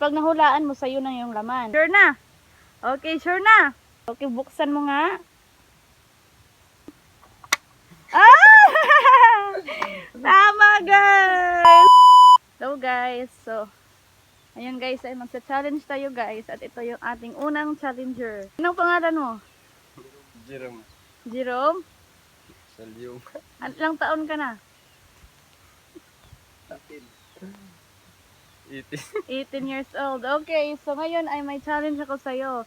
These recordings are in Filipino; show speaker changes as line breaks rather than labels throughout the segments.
Pag nahulaan mo, sa'yo na yung laman. Sure na? Okay, sure na? Okay, buksan mo nga. Ah! Tama, guys! Hello, guys. So, ayun guys, ay magsa-challenge tayo guys. At ito yung ating unang challenger. Anong pangalan mo?
Jerome.
Jerome?
Salyong.
Ilang taon ka na? 18 years old. Okay, so ngayon ay may challenge ako sa'yo.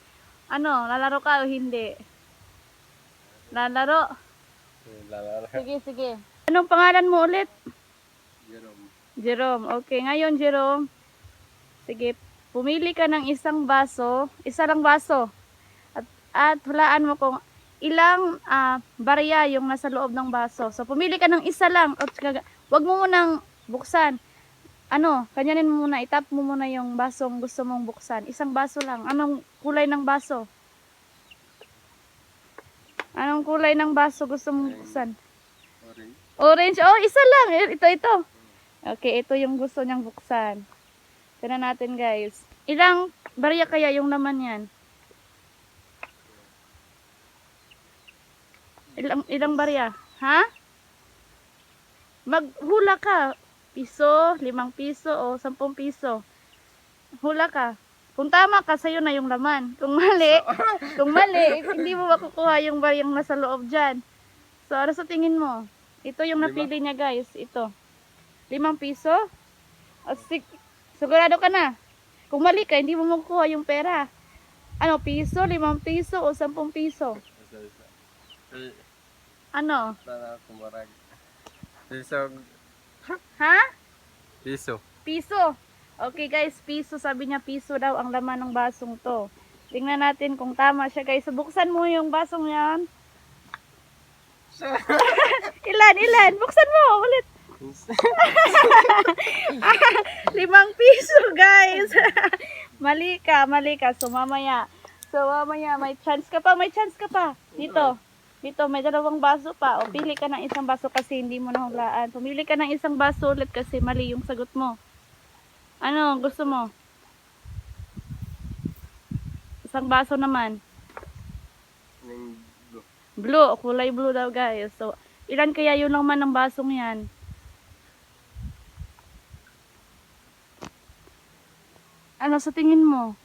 Ano, lalaro ka o hindi? Lalaro?
Lalaro.
Sige, sige. Anong pangalan mo ulit?
Jerome.
Jerome. Okay, ngayon Jerome. Sige, pumili ka ng isang baso. Isa lang baso. At hulaan mo kung ilang barya yung nasa loob ng baso. So, pumili ka ng isa lang. At wag mo munang buksan. Ano, kanyanin mo muna, itap mo muna yung basong gusto mong buksan. Isang baso lang. Anong kulay ng baso? Anong kulay ng baso gusto mong buksan?
Orange.
Orange. Oh, isa lang. Ito. Okay, ito yung gusto niyang buksan. Tignan natin, guys. Ilang barya kaya yung laman yan? Ilang barya? Ha? Maghula ka. Piso, 5 piso, o 10 piso. Hula ka. Kung tama ka, sa'yo na yung laman. Kung mali, hindi mo makukuha yung baryang nasa loob dyan. So, ano sa tingin mo? Ito yung napili niya, guys. Ito. 5 piso? Sigurado ka na. Kung mali ka, hindi mo makukuha yung pera. Ano, piso, 5 piso, o 10 piso? Ano?
Para kumarag. Piso.
Ha?
Piso.
Piso. Okay guys, piso. Sabi niya piso daw ang laman ng basong to. Tingnan natin kung tama siya guys. So, buksan mo yung basong yan. Ilan? Buksan mo ulit. 5 piso guys. Mali ka. So mamaya may chance ka pa. Dito, may 2 baso pa. O, pili ka ng isang baso kasi hindi mo nahulaan. Pumili ka ng isang baso ulit kasi mali yung sagot mo. Ano, gusto mo? Isang baso naman. Blue, kulay blue daw guys. So, ilan kaya yung laman ng basong yan? Ano sa tingin mo?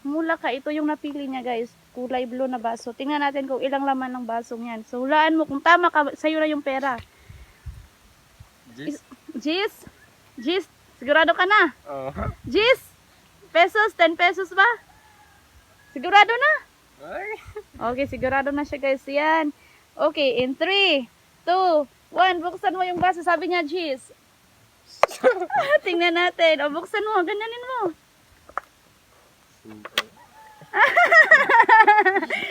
Mula ka, ito yung napili niya guys. Kulay blue na baso. Tingnan natin kung ilang laman ng basong yan. So, hulaan mo. Kung tama ka, sa'yo na yung pera. Gis? Sigurado ka na? Gis? Pesos? 10 pesos ba? Sigurado na? Okay, sigurado na siya guys. Yan. Okay, in 3, 2, 1. Buksan mo yung baso. Sabi niya, Gis. Tingnan natin. O, buksan mo. Ganyanin mo.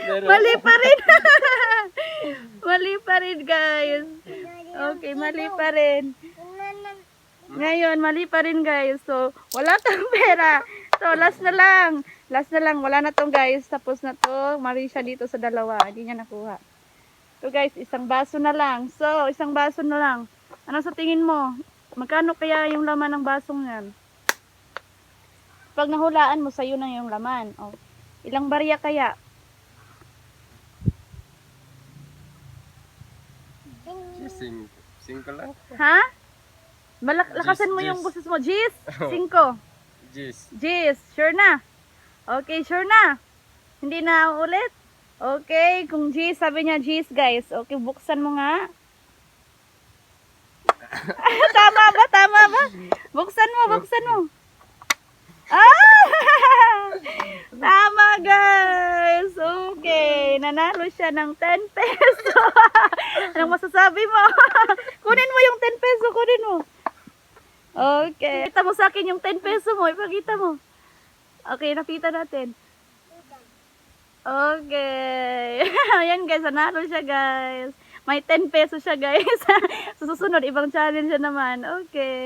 Mali pa rin. Mali pa rin guys. Okay, mali pa rin. Ngayon, mali pa rin guys. So, wala tong pera. So, last na lang. Wala na tong guys. Tapos na to. Mali siya dito sa 2. Hindi niya nakuha. So guys, isang baso na lang. So, isang baso na lang. Ano sa tingin mo? Magkano kaya yung laman ng basong yan? Pag nahulaan mo, sa'yo na yung laman. O, ilang barya kaya?
Cinco lang.
Ha? Lakasan mo yung boses mo. Gis? 5. Gis. Sure na? Okay, sure na? Hindi na ulit? Okay, kung Gis, sabi niya Gis guys. Okay, buksan mo nga. Tama ba? Buksan mo. Tama guys. Okay, nanalo siya ng 10 peso. Anong masasabi mo? Kunin mo yung 10 peso, kunin mo. Okay, ipakita mo sa akin yung 10 peso mo, ipakita mo. Okay, nakita natin. Okay. Ayan guys, nanalo siya guys. May 10 peso siya guys. Susunod, ibang challenge naman. Okay.